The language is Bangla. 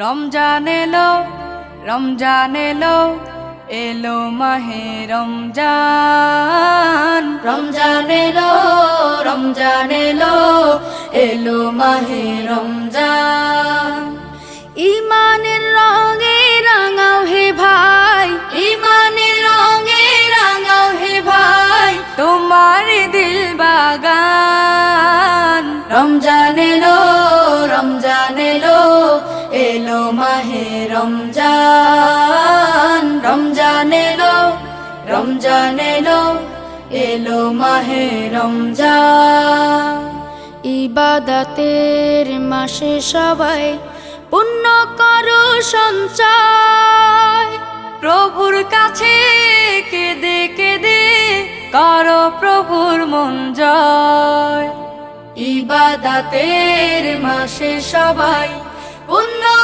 রমজান এলো, রমজান এলো, এলো মাহে রমজান। রমজান এলো, রমজান এলো, এলো মাহে রমজান। ইমানের রঙে রাঙাও হে ভাই, ইমানের রঙে রাঙাও হে ভাই, তোমার দিল বাগান। রমজান এলো, রমজান এলো, এলো মাহে রমজান। রমজান এলো, রমজান এলো, এলো মাহে রমজান। ইবাদতের মাসে সবাই পুণ্য করো সঞ্চয়, প্রভুর কাছে কেঁদে কেঁদে করো প্রভুর মন জয়। ইবাদতের মাসে সবাই পুণ্য